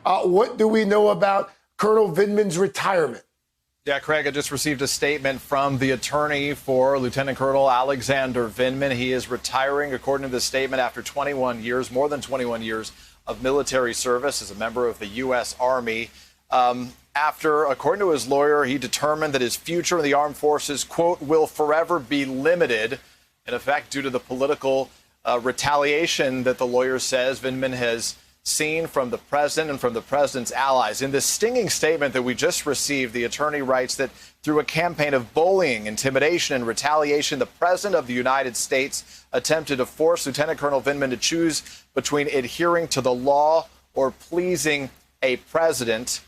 What do we know about Colonel Vindman's retirement? Yeah, Craig, I just received a statement from the attorney for Lieutenant Colonel Alexander Vindman. He is retiring, according to the statement, after 21 years, more than 21 years of military service as a member of the U.S. Army. After, according to his lawyer, he determined that his future in the armed forces, quote, will forever be limited, in effect, due to the political retaliation that the lawyer says Vindman has seen from the president and from the president's allies. In this stinging statement that we just received, the attorney writes that through a campaign of bullying, intimidation, and retaliation, the president of the United States attempted to force Lieutenant Colonel Vindman to choose between adhering to the law or pleasing a president.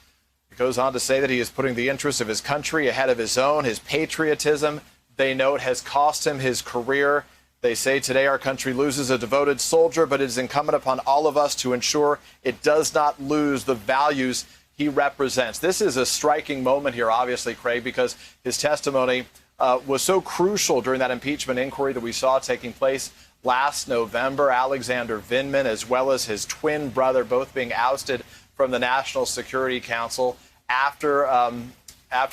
It goes on to say that he is putting the interests of his country ahead of his own. His patriotism, they note, has cost him his career. They say today our country loses a devoted soldier, but it is incumbent upon all of us to ensure it does not lose the values he represents. This is a striking moment here, obviously, Craig, because his testimony was so crucial during that impeachment inquiry that we saw taking place last November. Alexander Vindman, as well as his twin brother, both being ousted from the National Security Council after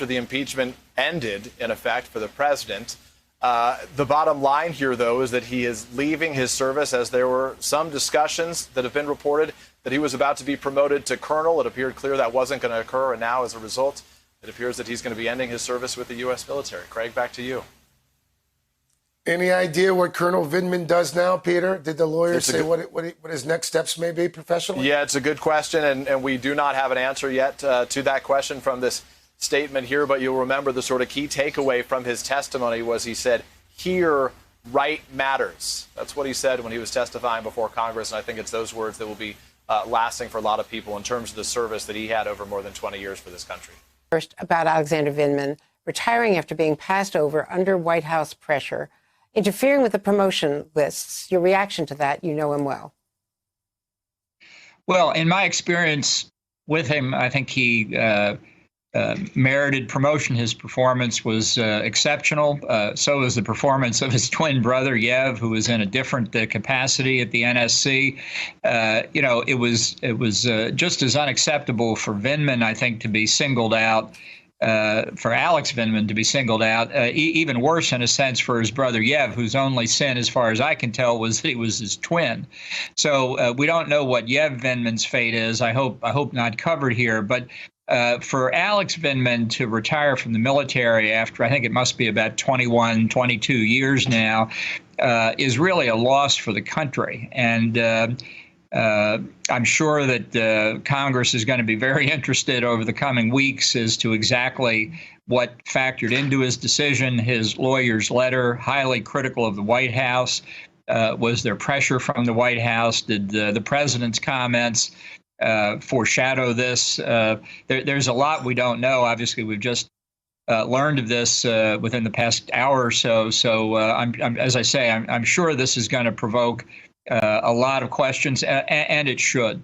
the impeachment ended, in effect, for the president. The bottom line here, though, is that he is leaving his service, as there were some discussions that have been reported that he was about to be promoted to colonel. It appeared clear that wasn't going to occur, and now, as a result, it appears that he's going to be ending his service with the U.S. military. Craig, back to you. Any idea what Colonel Vindman does now, Peter? Did the lawyer say what his next steps may be professionally? Yeah, it's a good question, and we do not have an answer yet to that question from this statement here, but you'll remember the sort of key takeaway from his testimony was he said, "Here, right matters." That's what he said when he was testifying before Congress, and I think it's those words that will be lasting for a lot of people in terms of the service that he had over more than 20 years for this country. First, about Alexander Vindman retiring after being passed over under White House pressure, interfering with the promotion lists. Your reaction to that, you know him well. Well, in my experience with him, I think he merited promotion. His performance was exceptional. So was the performance of his twin brother, Yev, who was in a different capacity at the NSC. It was just as unacceptable for Vindman, I think, to be singled out, for Alex Vindman to be singled out, even worse in a sense for his brother Yev, whose only sin, as far as I can tell, was that he was his twin. So we don't know what Yev Vindman's fate is. I hope not covered here, but for Alex Vindman to retire from the military after, I think it must be about 21, 22 years now, is really a loss for the country. And I'm sure that Congress is going to be very interested over the coming weeks as to exactly what factored into his decision. His lawyer's letter, highly critical of the White House. Was there pressure from the White House? Did the president's comments foreshadow this? There's a lot we don't know. Obviously, we've just learned of this within the past hour or so. So as I say, I'm sure this is going to provoke a lot of questions, and it should.